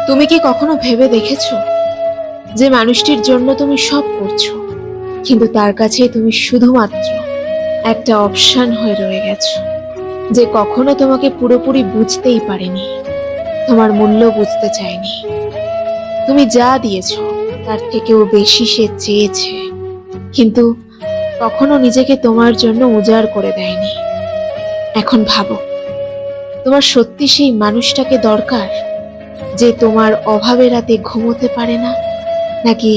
তুমি কি কখনো ভেবে দেখেছো যে মানুষটির জন্য তুমি সব করছো, কিন্তু তার কাছে তুমি শুধুমাত্র একটা অপশন হয়ে রয়ে গেছো, যে কখনো তোমাকে পুরোপুরি বুঝতেই পারেনি, তোমার মূল্য বুঝতে চায়নি। তুমি যা দিয়েছো তার থেকেও বেশি সে চেয়েছে, কিন্তু কখনো নিজেকে তোমার জন্য উজাড় করে দেয়নি। এখন ভাবো, তোমার সত্যি সেই মানুষটাকে দরকার যে তোমার অভাবে রাতে ঘুমোতে পারে না, নাকি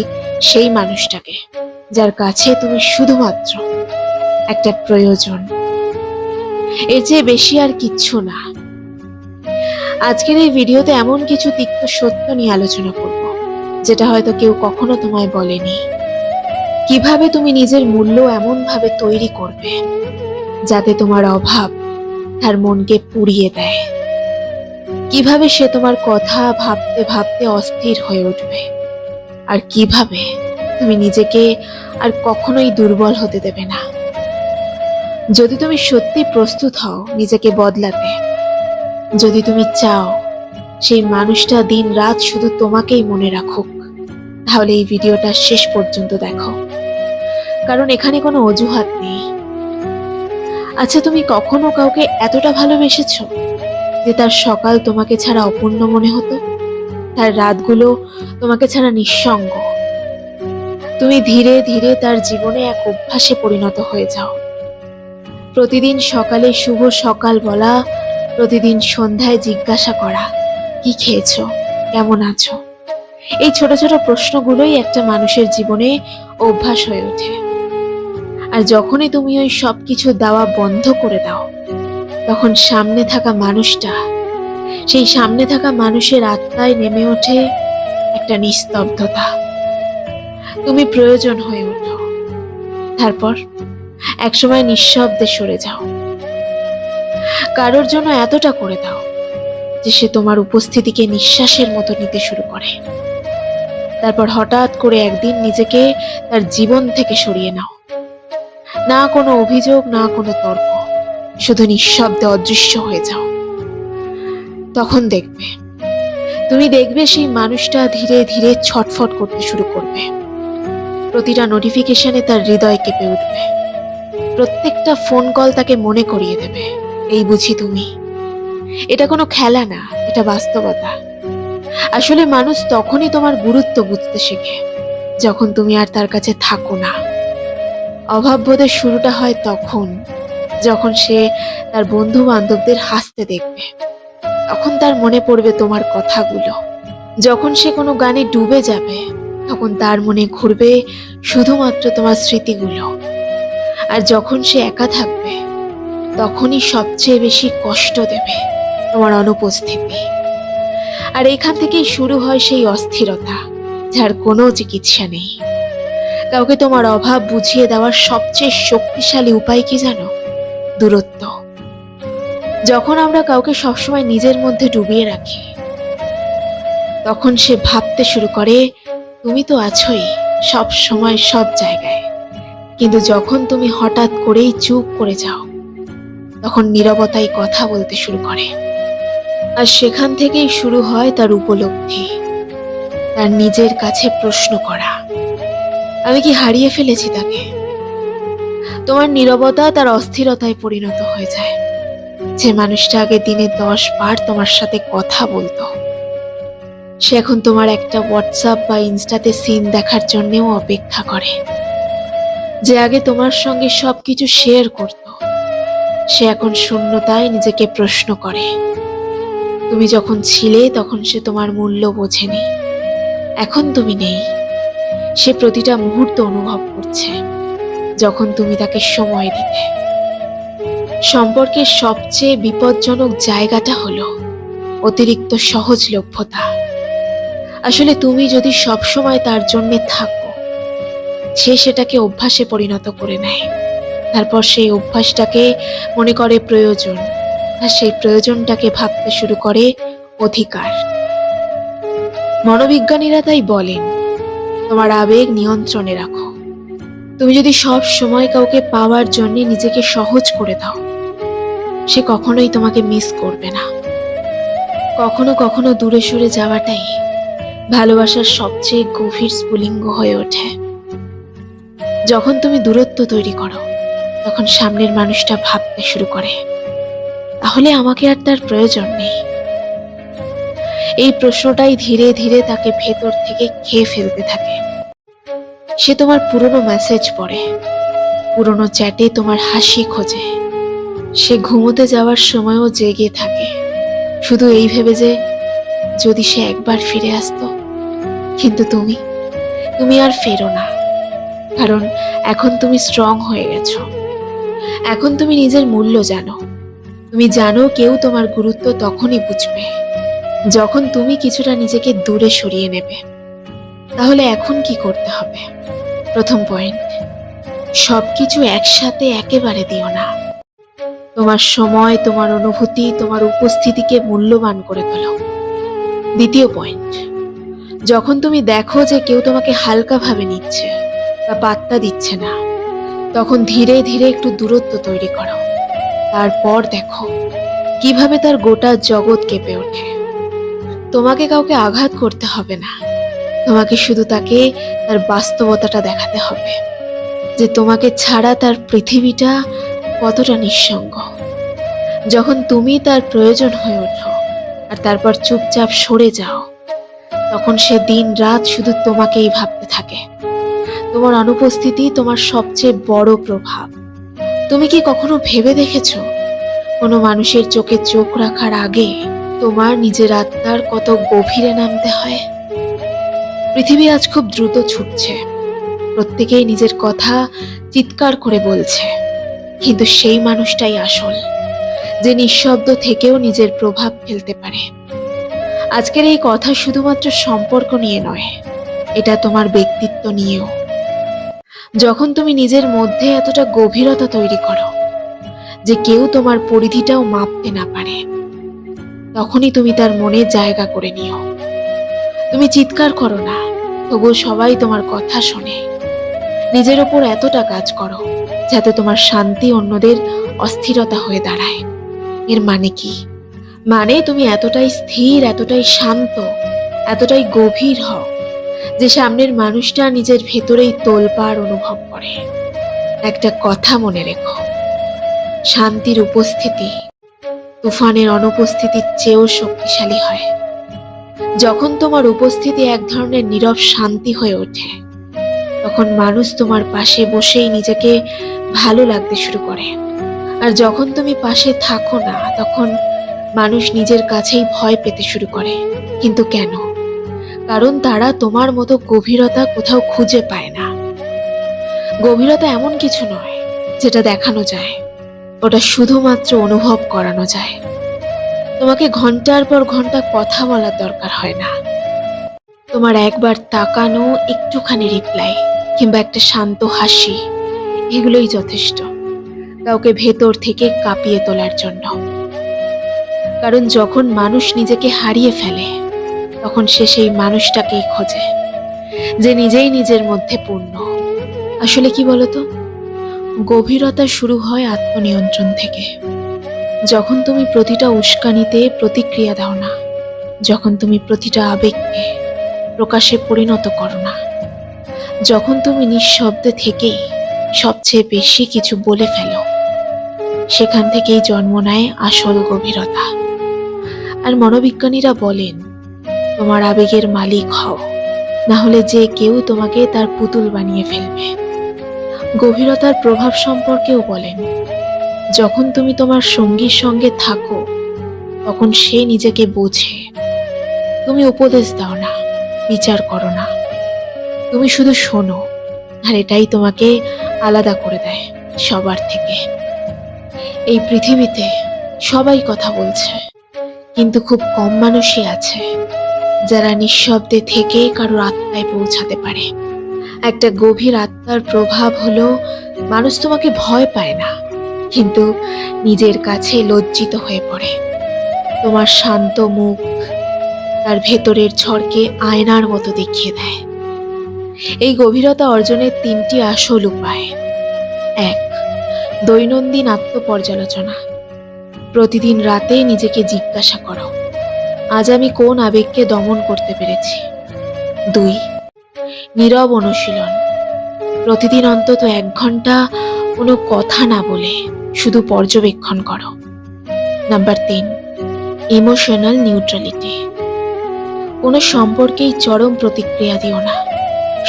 সেই মানুষটাকে যার কাছে তুমি শুধুমাত্র একটা প্রয়োজন? এর চেয়ে বেশি আর কিচ্ছু না। আজকের এই ভিডিওতে এমন কিছু তিক্ত সত্য নিয়ে আলোচনা করব, যেটা হয়তো কেউ কখনো তোমায় বলেনি। কিভাবে তুমি নিজের মূল্য এমন ভাবে তৈরি করবে যাতে তোমার অভাব তার মনকে পুড়িয়ে দেয়। কিভাবে সে তোমার কথা ভাবতে ভাবতে অস্থির হয়ে উঠবে, আর কিভাবে তুমি নিজেকে আর কখনোই দুর্বল হতে দেবে না। যদি তুমি সত্যি প্রস্তুত হও নিজেকে বদলাতে, যদি তুমি চাও সেই মানুষটা দিন রাত শুধু তোমাকেই মনে রাখুক, তাহলে এই ভিডিওটা শেষ পর্যন্ত দেখো, কারণ এখানে কোনো অজুহাত নেই। আচ্ছা, তুমি কখনো কাউকে এতটা ভালোবেসেছো যে তার সকাল তোমাকে ছাড়া অপূর্ণ মনে হতো, তার রাতগুলো তোমাকে ছাড়া নিঃসঙ্গ? তুমি ধীরে ধীরে তার জীবনে এক অভ্যাসে পরিণত হয়ে যাও। প্রতিদিন সকালে শুভ সকাল বলা, প্রতিদিন সন্ধ্যায় জিজ্ঞাসা করা, কি খেয়েছো, কেমন আছো? এই ছোট ছোট প্রশ্নগুলোই একটা মানুষের জীবনে অভ্যাস হয়ে ওঠে। আর যখনই তুমি ওই সবকিছু দেওয়া বন্ধ করে দাও, তখন সেই সামনে থাকা মানুষের আত্মায় নেমে ওঠে একটা নিস্তব্ধতা। তুমি প্রয়োজন হয়ে ওঠো, তারপর একসময় নিঃশব্দে সরে যাও। কারোর জন্য এতটা করে দাও যে সে তোমার উপস্থিতিকে নিঃশ্বাসের মতো নিতে শুরু করে। তারপর হঠাৎ করে একদিন নিজেকে তার জীবন থেকে সরিয়ে নাও। না কোনো অভিযোগ, না কোনো তর্ক, শুধু নিঃশব্দে অদৃশ্য হয়ে যাও। তখন তুমি দেখবে সেই মানুষটা ধীরে ধীরে ছটফট করতে শুরু করবে। প্রতিটা নোটিফিকেশনে তার হৃদয় কেঁপে উঠবে, প্রত্যেকটা ফোন কল তাকে মনে করিয়ে দেবে, এই বুঝি তুমি। এটা কোনো খেলা না, এটা বাস্তবতা। আসলে মানুষ তখনই তোমার গুরুত্ব বুঝতে শেখে যখন তুমি আর তার কাছে থাকো না। অভাববোধের শুরুটা হয় তখন, যখন সে তার বন্ধু বান্ধবদের হাসতে দেখবে, তখন তার মনে পড়বে তোমার কথাগুলো। যখন সে কোনো গানে ডুবে যাবে, তখন তার মনে ঘুরবে শুধুমাত্র তোমার স্মৃতিগুলো। আর যখন সে একা থাকবে, তখনই সবচেয়ে বেশি কষ্ট দেবে তোমার অনুপস্থিতি। আর এখান থেকেই শুরু হয় সেই অস্থিরতা, যার কোনো চিকিৎসা নেই। কাউকে তোমার অভাব বুঝিয়ে দেওয়ার সবচেয়ে শক্তিশালী উপায় কি জানো? দূরত্ব। যখন আমরা কাউকে সবসময় নিজের মধ্যে ডুবিয়ে রাখি, তখন সে ভাবতে শুরু করে তুমি তো আছোই সব সময় সব জায়গায়। কিন্তু যখন তুমি হঠাৎ করেই চুপ করে যাও, তখন নীরবতাই কথা বলতে শুরু করে। আর সেখান থেকেই শুরু হয় তার উপলব্ধি, তার নিজের কাছে প্রশ্ন করা, আমি কি হারিয়ে ফেলেছি তাকে? তোমার নীরবতা তার অস্থিরতায় পরিণত হয়ে যায়। যে মানুষটা আগে দিনে 10 বার তোমার সাথে কথা বলতো, সে এখন তোমার একটা হোয়াটসঅ্যাপ বা ইনস্টাতে সিন দেখার জন্যও অপেক্ষা করে। যে আগে তোমার সঙ্গে সবকিছু শেয়ার করত, সে এখন শূন্যতায় নিজেকে প্রশ্ন করে। তুমি যখন ছিলে তখন সে তোমার মূল্য বোঝেনি, এখন তুমি নেই, সে প্রতিটা মুহূর্ত অনুভব করছে যখন তুমি তাকে সময় দিতে। সম্পর্কের সবচেয়ে বিপজ্জনক জায়গাটা হলো অতিরিক্ত সহজলভ্যতা। আসলে তুমি যদি সবসময় তার জন্য থাকো, সে সেটাকে অভ্যাসে পরিণত করে নেয়। তারপর সেই অভ্যাসটাকে মনে করে প্রয়োজন, আর সেই প্রয়োজনটাকে ভাবতে শুরু করে অধিকার। মনোবিজ্ঞানীরা তাই বলেন, তোমার আবেগ নিয়ন্ত্রণে রাখো। তুমি যদি সব সময় কাউকে পাওয়ার জন্য নিজেকে সহজ করে দাও, সে কখনোই তোমাকে মিস করবে না। কখনো কখনো দূরে সরে যাওয়াটাই ভালোবাসার সবচেয়ে গভীর স্ফুলিঙ্গ হয়ে ওঠে। যখন তুমি দূরত্ব তৈরি করো, তখন সামনের মানুষটা ভাবতে শুরু করে, তাহলে আমাকে আর তার প্রয়োজন নেই। এই প্রশ্নটাই ধীরে ধীরে তাকে ভেতর থেকে খেয়ে ফেলতে থাকে। সে তোমার পুরনো মেসেজ পড়ে, পুরনো চ্যাটে তোমার হাসি খোঁজে। সে ঘুমোতে যাওয়ার সময়ও জেগে থাকে, শুধু এই ভেবে যে যদি সে একবার ফিরে আসতো। কিন্তু তুমি আর ফেরো না, কারণ এখন তুমি স্ট্রং হয়ে গেছো। এখন তুমি নিজের মূল্য জানো। তুমি জানো কেউ তোমার গুরুত্ব তখনই বুঝবে যখন তুমি কিছুটা নিজেকে দূরে সরিয়ে নেবে। তাহলে এখন কি করতে হবে? প্রথম পয়েন্ট, সবকিছু একসাথে একেবারে দিও না। তোমার সময়, তোমার অনুভূতি, তোমার উপস্থিতিকে মূল্যবান করে তোলো। দ্বিতীয় পয়েন্ট, যখন তুমি দেখো যে কেউ তোমাকে হালকাভাবে নিচ্ছে বা পাত্তা দিচ্ছে না, তখন ধীরে ধীরে একটু দূরত্ব তৈরি করো। তারপর দেখো কিভাবে তার গোটা জগৎ কেঁপে ওঠে। তোমাকে কাউকে আঘাত করতে হবে না, তোমাকে শুধু তাকে তার বাস্তবতাটা দেখাতে হবে, যে তোমাকে ছাড়া তার পৃথিবীটা কতটা নিঃসঙ্গ। যখন তুমি তার প্রয়োজন হয়ে ওঠো আর তারপর চুপচাপ সরে যাও, তখন সে দিন রাত শুধু তোমাকেই ভাবতে থাকে। তোমার অনুপস্থিতি তোমার সবচেয়ে বড় প্রভাব। তুমি কি কখনো ভেবে দেখেছো কোনো মানুষের চোখে চোখ রাখার আগে তোমার নিজের আত্মার কত গভীরে নামতে হয়? পৃথিবী আজ খুব দ্রুত ছুটছে, প্রত্যেকেই নিজের কথা চিৎকার করে বলছে, কিন্তু সেই মানুষটাই আসল, যে নিঃশব্দ থেকেও নিজের প্রভাব ফেলতে পারে। আজকের এই কথা শুধুমাত্র সম্পর্ক নিয়ে নয়, এটা তোমার ব্যক্তিত্ব নিয়েও। যখন তুমি নিজের মধ্যে এতটা গভীরতা তৈরি করো যে কেউ তোমার পরিধিটাও মাপতে না পারে, তখনই তুমি তার মনে জায়গা করে নিও। তুমি চিৎকার করো না, তবুও সবাই তোমার কথা শোনে। নিজের ওপর এতটা কাজ করো যাতে তোমার শান্তি অন্যদের অস্থিরতা হয়ে দাঁড়ায়। এর মানে কি? মানে তুমি এতটাই স্থির, এতটাই শান্ত, এতটাই গভীর হও যে সামনের মানুষটা নিজের ভেতরেই তোলপাড় অনুভব করে। একটা কথা মনে রেখো, শান্তির উপস্থিতি তুফানের অনুপস্থিতির চেয়েও শক্তিশালী হয়। যখন তোমার উপস্থিতি এক ধরনের নীরব শান্তি হয়ে ওঠে, তখন মানুষ তোমার পাশে বসেই নিজেকে ভালো লাগতে শুরু করে। আর যখন তুমি পাশে থাকো না, তখন মানুষ নিজের কাছেই ভয় পেতে শুরু করে। কিন্তু কেন? কারণ তারা তোমার মতো গভীরতা কোথাও খুঁজে পায় না। গভীরতা এমন কিছু নয় যেটা দেখানো যায়, ওটা শুধুমাত্র অনুভব করানো যায়। তোমাকে ঘন্টার পর ঘন্টা কথা বলার দরকার হয় না। তোমার একবার তাকানো, একটুখানি রিপ্লাই কিংবা একটা শান্ত হাসি, এগুলোই যথেষ্ট কাউকে ভেতর থেকে কাঁপিয়ে তোলার জন্য। কারণ যখন মানুষ নিজেকে হারিয়ে ফেলে, তখন সে সেই মানুষটাকেই খোঁজে যে নিজেই নিজের মধ্যে পূর্ণ। আসলে কি বলতো, গভীরতা শুরু হয় আত্মনিয়ন্ত্রণ থেকে। যখন তুমি প্রতিটা উস্কানিতে প্রতিক্রিয়া দাও না, যখন তুমি প্রতিটা আবেগকে প্রকাশে পরিণত করো না, যখন তুমি নিঃশব্দে থেকেই সবচেয়ে বেশি কিছু বলে ফেলো, সেখান থেকেই জন্ম নেয় আসল গভীরতা। আর মনোবিজ্ঞানীরা বলেন, তোমার আবেগের মালিক হও, না হলে যে কেউ তোমাকে তার পুতুল বানিয়ে ফেলবে। গভীরতার প্রভাব সম্পর্কেও বলেন, যখন তুমি তোমার সঙ্গীর সঙ্গে থাকো, তখন সে নিজেকে বোঝে। তুমি উপদেশ দাও না, বিচার করো না, তুমি শুধু শোনো। আর এটাই তোমাকে আলাদা করে দেয় সবার থেকে। এই পৃথিবীতে সবাই কথা বলছে, কিন্তু খুব কম মানুষই আছে যারা নিঃশব্দে থেকে কারোর আত্মায় পৌঁছাতে পারে। একটা গভীর আত্মার প্রভাব হলো, মানুষ তোমাকে ভয় পায় না, কিন্তু নিজের কাছে লজ্জিত হয়ে পড়ে। তোমার শান্ত মুখ তার ভেতরের ঝড়কে আয়নার মতো দেখিয়ে দেয়। এই গভীরতা অর্জনের 3টি আসল উপায়। 1, দৈনন্দিন আত্মপর্যালোচনা। প্রতিদিন রাতে নিজেকে জিজ্ঞাসা করো, আজ আমি কোন আবেগকে দমন করতে পেরেছি। 2. নীরব অনুশীলন। প্রতিদিন অন্তত 1 ঘন্টা কোনো কথা না বলে শুধু পর্যবেক্ষণ করো। Number 3, emotional neutrality. কোনো সম্পর্কেই চরম প্রতিক্রিয়া দিও না।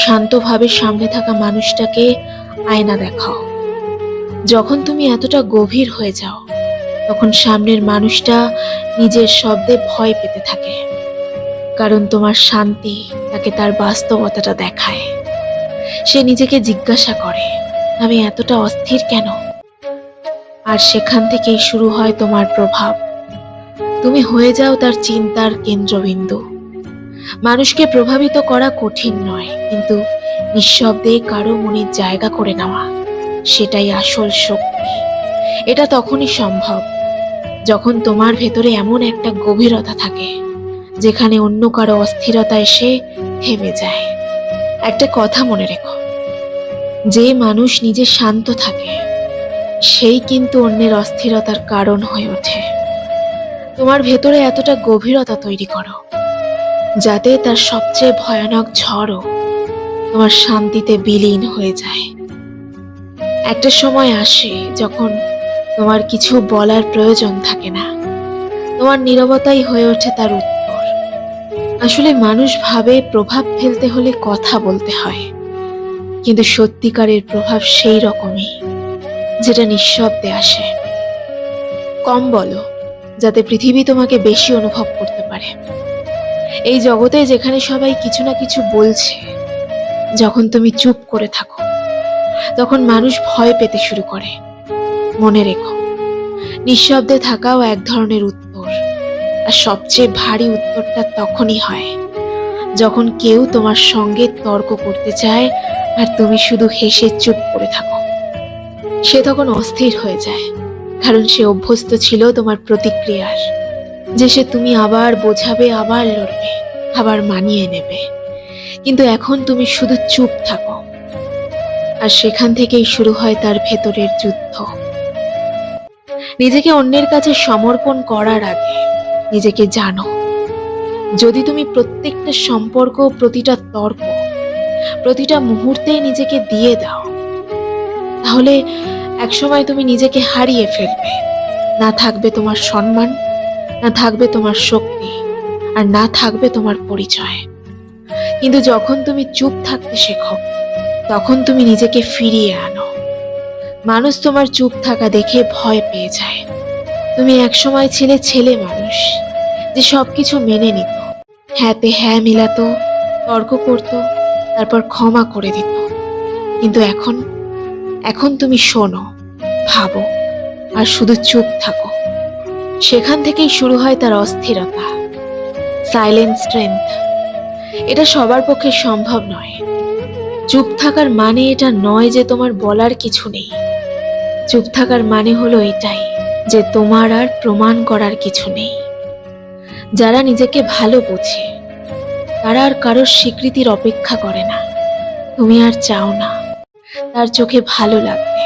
শান্তভাবে সামনে থাকা মানুষটাকে আয়না দেখাও। যখন তুমি এতটা গভীর হয়ে যাও, তখন সামনের মানুষটা নিজের শব্দে ভয় পেতে থাকে, কারণ তোমার শান্তি তাকে তার বাস্তবতাটা দেখায়। সে নিজেকে জিজ্ঞাসা করে, আমি এতটা অস্থির কেন? আর সেখান থেকেই শুরু হয় তোমার প্রভাব। তুমি হয়ে যাও তার চিন্তার কেন্দ্রবিন্দু। মানুষকে প্রভাবিত করা কঠিন নয়, কিন্তু নিঃশব্দে কারো মনে জায়গা করে নেওয়া, সেটাই আসল শক্তি। এটা তখনই সম্ভব যখন তোমার ভেতরে এমন একটা গভীরতা থাকে যেখানে অন্য কারো অস্থিরতা এসে থেমে যায়। একটা কথা মনে রেখো, যে মানুষ নিজে শান্ত থাকে সেই কিন্তু অন্যের অস্থিরতার কারণ হয়ে ওঠে। তোমার ভেতরে এতটা গভীরতা তৈরি করো যাতে তার সবচেয়ে ভয়ানক ঝড়ও তোমার শান্তিতে বিলীন হয়ে যায়। একটা সময় আসে যখন তোমার কিছু বলার প্রয়োজন থাকে না, তোমার নীরবতাই হয়ে ওঠে তার উত্তর। আসলে মানুষ ভাবে প্রভাব ফেলতে হলে কথা বলতে হয়, কিন্তু সত্যিকারের প্রভাব সেই রকমই যেটা নিঃশব্দে আসে। কম বলো, যাতে পৃথিবী তোমাকে বেশি অনুভব করতে পারে। এই জগতে যেখানে সবাই কিছু না কিছু বলছে, যখন তুমি চুপ করে থাকো তখন মানুষ ভয় পেতে শুরু করে। মনে রেখো, নিঃশব্দে থাকাও এক ধরনের উত্তর, আর সবচেয়ে ভারী উত্তরটা তখনই হয় যখন কেউ তোমার সঙ্গে তর্ক করতে চায় আর তুমি শুধু হেসে চুপ করে থাকো। সে তখন অস্থির হয়ে যায়, কারণ সে অভ্যস্ত ছিল তোমার প্রতিক্রিয়ার, যে সে তুমি আবার বোঝাবে, আবার লড়বে, আবার মানিয়ে নেবে। কিন্তু এখন তুমি শুধু চুপ থাকো, আর সেখান থেকেই শুরু হয় তার ভেতরের যুদ্ধ। নিজেকে অন্যের কাছে সমর্পণ করার আগে নিজেকে জানো। যদি তুমি প্রত্যেকটা সম্পর্ক, প্রতিটা তর্ক, প্রতিটা মুহূর্তে নিজেকে দিয়ে দাও, তাহলে একসময় তুমি নিজেকে হারিয়ে ফেলবে। না থাকবে তোমার সম্মান, না থাকবে তোমার শক্তি, আর না থাকবে তোমার পরিচয়। কিন্তু যখন তুমি চুপ থাকতে শেখো, তখন তুমি নিজেকে ফিরিয়ে আনো। মানুষ তোমার চুপ থাকা দেখে ভয় পেয়ে যায়। তুমি একসময় ছিলে ছেলে মানুষ, যে সবকিছু মেনে নিত, হ্যাঁতে হ্যাঁ মিলাতো, তর্ক করত, তারপর ক্ষমা করে দিত। কিন্তু এখন তুমি শোনো, ভাবো, আর শুধু চুপ থাকো। সেখান থেকেই শুরু হয় তার অস্থিরতা। Silent strength. এটা সবার পক্ষে সম্ভব নয়। চুপ থাকার মানে এটা নয় যে তোমার বলার কিছু নেই। চুপ থাকার মানে হলো এটাই যে তোমার আর প্রমাণ করার কিছু নেই। যারা নিজেকে ভালো বোঝে তারা আর কারোর স্বীকৃতির অপেক্ষা করে না। তুমি আর চাও না তার চোখে ভালো লাগবে,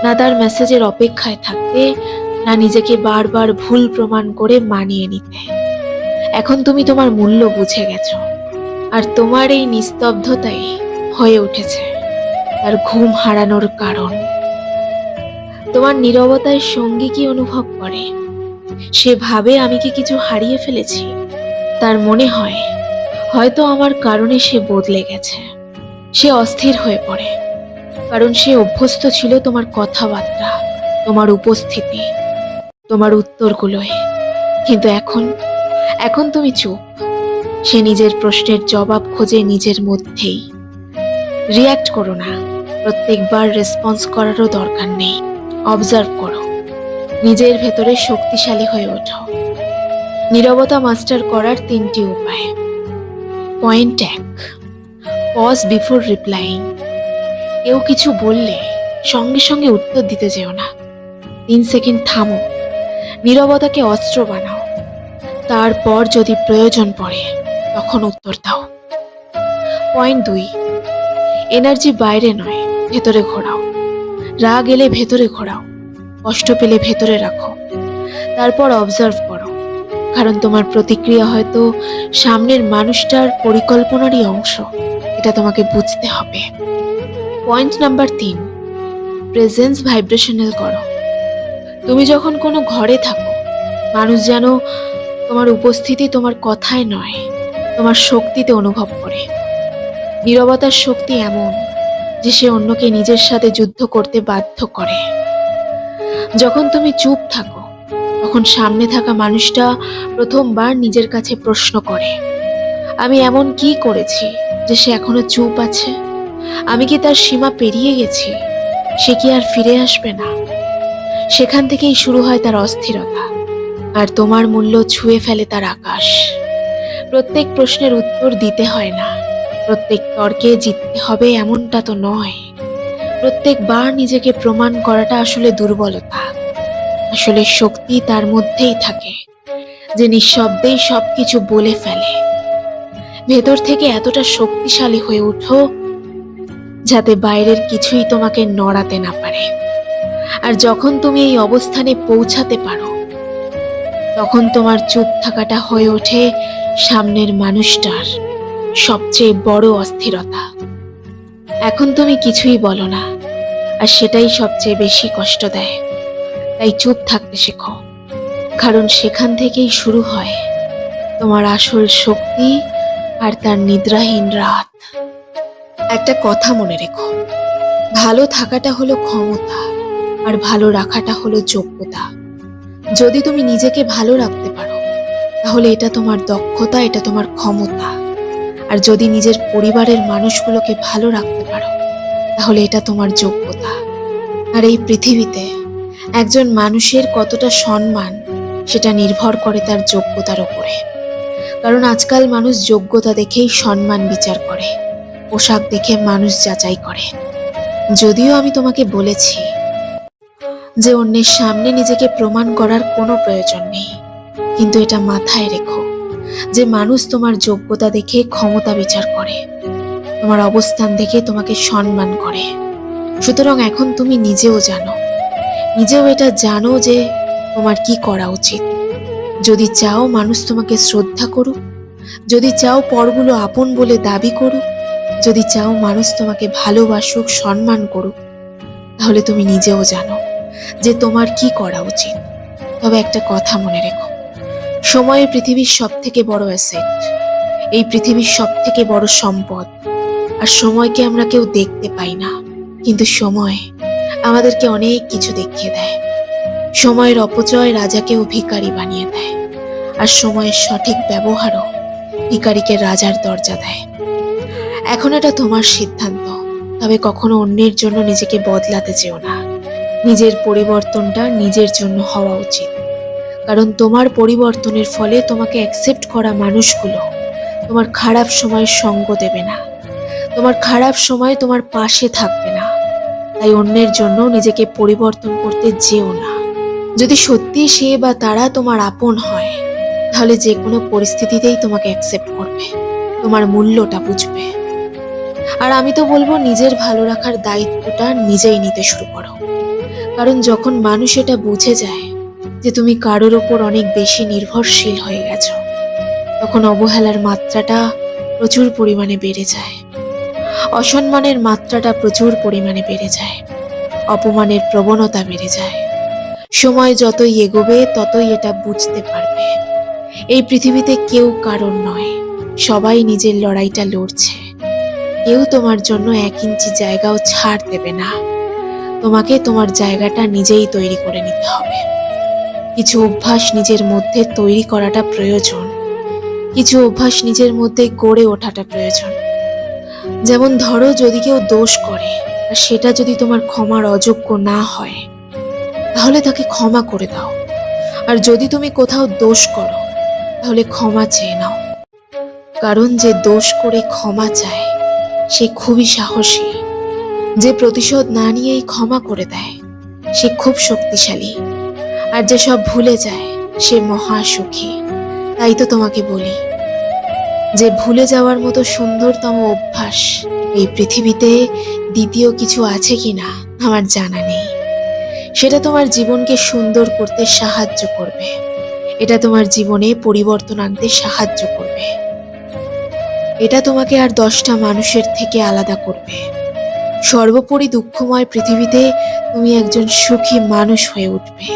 না তার মেসেজের অপেক্ষায় থাকতে, না নিজেকে বারবার ভুল প্রমাণ করে মানিয়ে নিতে। এখন তুমি তোমার মূল্য বুঝে গেছো, আর তোমার এই নিস্তব্ধতাই হয়ে উঠেছে তার ঘুম হারানোর কারণ। তোমার নীরবতায় সঙ্গী কি অনুভব করে? সে ভাবে, আমি কি কিছু হারিয়ে ফেলেছি? তার মনে হয় হয়তো আমার কারণে সে বদলে গেছে। সে অস্থির হয়ে পড়ে, কারণ সে অভ্যস্ত ছিল তোমার কথাবার্তা, তোমার উপস্থিতি, তোমার উত্তরগুলোয়। কিন্তু এখন তুমি চুপ। সে নিজের প্রশ্নের জবাব খোঁজে নিজের মধ্যেই। রিয়্যাক্ট করো না, প্রত্যেকবার রেসপন্স করারও দরকার নেই। অবজার্ভ করো, নিজের ভেতরে শক্তিশালী হয়ে ওঠো। নীরবতা মাস্টার করার 3টি উপায়। Point 1, pause before replying. কেউ কিছু বললে সঙ্গে সঙ্গে উত্তর দিতে যেও না। 3 সেকেন্ড থামো, নীরবতাকে অস্ত্র বানাও। তারপর যদি প্রয়োজন পড়ে তখন উত্তর দাও। পয়েন্ট 2, এনার্জি বাইরে নয়, ভেতরে ঘোরাও। রাগ এলে ভেতরে ঘোরাও, কষ্ট পেলে ভেতরে রাখো। তারপর অবজার্ভ করো, কারণ তোমার প্রতিক্রিয়া হয়তো সামনের মানুষটার পরিকল্পনারই অংশ। এটা তোমাকে বুঝতে হবে। পয়েন্ট নাম্বার 3, প্রেজেন্স ভাইব্রেশনাল করো। তুমি যখন কোনো ঘরে থাকো, মানুষ যেন তোমার উপস্থিতি তোমার কথায় নয়, তোমার শক্তিতে অনুভব করে। নীরবতার শক্তি এমন যে সে অন্যকে নিজের সাথে যুদ্ধ করতে বাধ্য করে। যখন তুমি চুপ থাকো, তখন সামনে থাকা মানুষটা প্রথমবার নিজের কাছে প্রশ্ন করে, আমি এমন কি করেছি যে সে এখনো চুপ আছে? আমি কি তার সীমা পেরিয়ে গেছি? সে কি আর ফিরে আসবে না? সেখান থেকেই শুরু হয় তার অস্থিরতা, আর তোমার মূল্য ছুঁয়ে ফেলে তার আকাশ। প্রত্যেক প্রশ্নের উত্তর দিতে হয় না, প্রত্যেক তর্কে জিততে হবে এমনটা তো নয়। প্রত্যেকবার নিজেকে প্রমাণ করাটা আসলে দুর্বলতা। আসলে শক্তি তার মধ্যেই থাকে, যে নিঃশব্দেই সবকিছু বলে ফেলে। ভেতর থেকে এতটা শক্তিশালী হয়ে ওঠো যাতে বাইরের কিছুই তোমাকে নড়াতে না পারে। আর যখন তুমি এই অবস্থানে পৌঁছাতে পারো, তখন তোমার চুপ থাকাটা হয়ে ওঠে সামনের মানুষটার সবচেয়ে বড় অস্থিরতা। এখন তুমি কিছুই বলো না, আর সেটাই সবচেয়ে বেশি কষ্ট দেয়। তাই চুপ থাকতে শেখো, কারণ সেখান থেকেই শুরু হয় তোমার আসল শক্তি আর তার নিদ্রাহীন রাত। একটা কথা মনে রেখো, ভালো থাকাটা হলো ক্ষমতা, আর ভালো রাখাটা হলো যোগ্যতা। যদি তুমি নিজেকে ভালো রাখতে পারো, তাহলে এটা তোমার দক্ষতা, এটা তোমার ক্ষমতা। আর যদি নিজের পরিবারের মানুষগুলোকে ভালো রাখতে পারো, তাহলে এটা তোমার যোগ্যতা। আর এই পৃথিবীতে একজন মানুষের কতটা সম্মান, সেটা নির্ভর করে তার যোগ্যতার উপরে। কারণ আজকাল মানুষ যোগ্যতা দেখেই সম্মান বিচার করে, পোশাক দেখে মানুষ যাচাই করে। যদিও আমি তোমাকে বলেছি যে অন্যের সামনে নিজেকে প্রমাণ করার কোনো প্রয়োজন নেই, কিন্তু এটা মাথায় রেখো যে মানুষ তোমার যোগ্যতা দেখে ক্ষমতা বিচার করে, তোমার অবস্থান দেখে তোমাকে সম্মান করে। সুতরাং এখন তুমি নিজেও এটা জানো যে তোমার কি করা উচিত। যদি চাও মানুষ তোমাকে শ্রদ্ধা করুক, যদি চাও পরগুলো আপন বলে দাবি করুক, যদি চাও মানুষ তোমাকে ভালোবাসুক, সম্মান করুক, তাহলে তুমি নিজেও জানো যে তোমার কি করা উচিত। তবে একটা কথা মনে রেখো, সময় পৃথিবীর সব থেকে বড় অ্যাসেট, এই পৃথিবীর সব থেকে বড় সম্পদ। আর সময়কে আমরা কেউ দেখতে পাই না, কিন্তু সময় আমাদেরকে অনেক কিছু দেখিয়ে দেয়। সময়ের অপচয় রাজাকেও ভিখারি বানিয়ে দেয়, আর সময়ের সঠিক ব্যবহারও ভিখারিকে রাজার দরজা দেয়। এখন এটা তোমার সিদ্ধান্ত, তবে কখনো অন্যের জন্য নিজেকে বদলাতে চেও না। নিজের পরিবর্তনটা নিজের জন্য হওয়া উচিত, কারণ তোমার পরিবর্তনের ফলে তোমাকে অ্যাকসেপ্ট করা মানুষগুলো তোমার খারাপ সময়ের সঙ্গ দেবে না, তোমার খারাপ সময় তোমার পাশে থাকবে না। তাই অন্যের জন্য নিজেকে পরিবর্তন করতে যেও না। যদি সত্যি সে বা তারা তোমার আপন হয়, তাহলে যে কোনো পরিস্থিতিতেই তোমাকে অ্যাকসেপ্ট করবে, তোমার মূল্যটা বুঝবে। আর আমি তো বলবো, নিজের ভালো রাখার দায়িত্বটা নিজেই নিতে শুরু করো। কারণ যখন মানুষ এটা বুঝে যায় যে তুমি কারোর ওপর অনেক বেশি নির্ভরশীল হয়ে গেছো, তখন অবহেলার মাত্রাটা প্রচুর পরিমাণে বেড়ে যায়, অসম্মানের মাত্রাটা প্রচুর পরিমাণে বেড়ে যায়, অপমানের প্রবণতা বেড়ে যায়। সময় যতই এগোবে ততই এটা বুঝতে পারবে, এই পৃথিবীতে কেউ কারণ নয়, সবাই নিজের লড়াইটা লড়ছে। কেউ তোমার জন্য 1 ইঞ্চি জায়গাও ছাড় দেবে না। তোমাকে তোমার জায়গাটা নিজেই তৈরি করে নিতে হবে। কিছু অভ্যাস নিজের মধ্যে তৈরি করাটা প্রয়োজন, কিছু অভ্যাস নিজের মধ্যে গড়ে ওঠাটা প্রয়োজন। যেমন ধরো, যদি কেউ দোষ করে আর সেটা যদি তোমার ক্ষমার অযোগ্য না হয়, তাহলে তাকে ক্ষমা করে দাও। আর যদি তুমি কোথাও দোষ করো, তাহলে ক্ষমা চেয়ে নাও। কারণ যে দোষ করে ক্ষমা চায় সে খুবই সাহসী, যে প্রতিশোধ না নিয়েই ক্ষমা করে দেয় সে খুব শক্তিশালী, আর যে সব ভুলে যায় সে মহা সুখী। তাই তো তোমাকে বলি যে ভুলে যাওয়ার মতো সুন্দরতম অভ্যাস এই পৃথিবীতে দ্বিতীয় কিছু আছে কিনা আমার জানা নেই। সেটা তোমার জীবনকে সুন্দর করতে সাহায্য করবে এটা তোমার জীবনে পরিবর্তন আনতে সাহায্য করবে। এটা তোমাকে আর 10টা মানুষের থেকে আলাদা করবে। সর্বোপরি দুঃখময় পৃথিবীতে তুমি একজন সুখী মানুষ হয়ে উঠবে।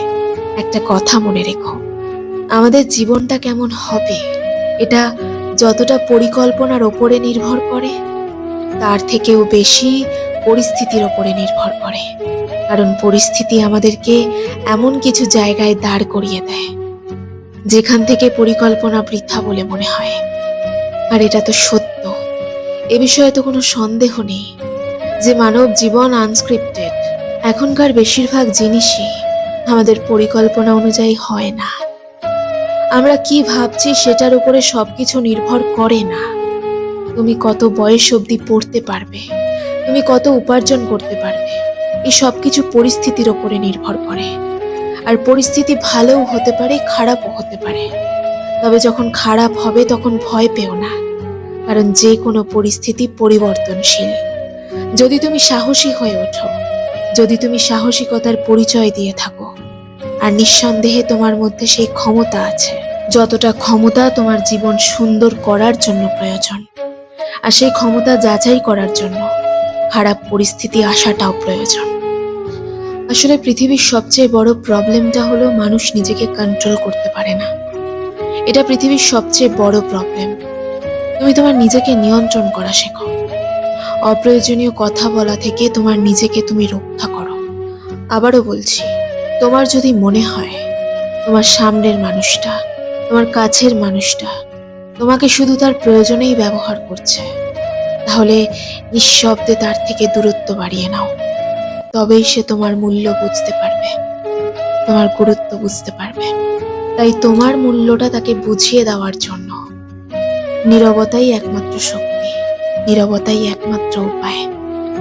একটা কথা মনে রেখো, আমাদের জীবনটা কেমন হবে এটা যতটা পরিকল্পনার ওপরে নির্ভর করে, তার থেকেও বেশি পরিস্থিতির ওপরে নির্ভর করে। কারণ পরিস্থিতি আমাদেরকে এমন কিছু জায়গায় দাঁড় করিয়ে দেয় যেখান থেকে পরিকল্পনা বৃথা বলে মনে হয়। আর এটা তো সত্য, এ বিষয়ে তো কোনো সন্দেহ নেই যে মানব জীবন আনস্ক্রিপ্টেড। এখনকার বেশিরভাগ জিনিসই আমাদের পরিকল্পনা অনুযায়ী হয় না। আমরা কি ভাবছি সেটার উপরে সবকিছু নির্ভর করে না। তুমি কত বয়স অবধি পড়তে পারবে, তুমি কত উপার্জন করতে পারবে, এই সবকিছু পরিস্থিতির ওপরে নির্ভর করে। আর পরিস্থিতি ভালোও হতে পারে, খারাপও হতে পারে। তবে যখন খারাপ হবে তখন ভয় পেও না, কারণ যে কোনো পরিস্থিতি পরিবর্তনশীল। যদি তুমি সাহসী হয়ে ওঠো, যদি তুমি সাহসিকতার পরিচয় দিয়ে থাকো, আর নিঃসন্দেহে তোমার মধ্যে সেই ক্ষমতা আছে, যতটা ক্ষমতা তোমার জীবন সুন্দর করার জন্য প্রয়োজন। আর সেই ক্ষমতা যাচাই করার জন্য খারাপ পরিস্থিতি আসাটাও প্রয়োজন। আসলে পৃথিবীর সবচেয়ে বড় প্রবলেমটা হলো মানুষ নিজেকে কন্ট্রোল করতে পারে না। এটা পৃথিবীর সবচেয়ে বড় প্রবলেম। তুমি তোমার নিজেকে নিয়ন্ত্রণ করা শেখো। অপ্রয়োজনীয় কথা বলা থেকে তোমার নিজেকে তুমি রক্ষা করো। আবারও বলছি, তোমার যদি মনে হয় তোমার সামনের মানুষটা, তোমার কাছের মানুষটা তোমাকে শুধু তার প্রয়োজনেই ব্যবহার করছে, তাহলে নিঃশব্দে তার থেকে দূরত্ব বাড়িয়ে নাও। তবেই সে তোমার মূল্য বুঝতে পারবে, তোমার গুরুত্ব বুঝতে পারবে। তাই তোমার মূল্যটা তাকে বুঝিয়ে দেওয়ার জন্য নীরবতাই একমাত্র শক্তি, নীরবতাই একমাত্র উপায়।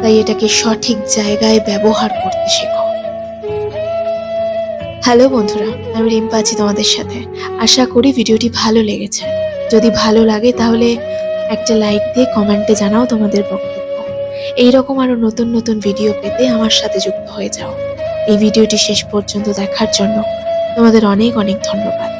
তাই এটাকে সঠিক জায়গায় ব্যবহার করতে শেখো। হ্যালো বন্ধুরা, আমি রিম্পা আছি তোমাদের সাথে। আশা করি ভিডিওটি ভালো লেগেছে। যদি ভালো লাগে তাহলে একটা লাইক দিয়ে কমেন্টে জানাও তোমাদের বক্তব্য। এইরকম আরো নতুন নতুন ভিডিও পেতে আমার সাথে যুক্ত হয়ে যাও। এই ভিডিওটি শেষ পর্যন্ত দেখার জন্য তোমাদের অনেক অনেক ধন্যবাদ।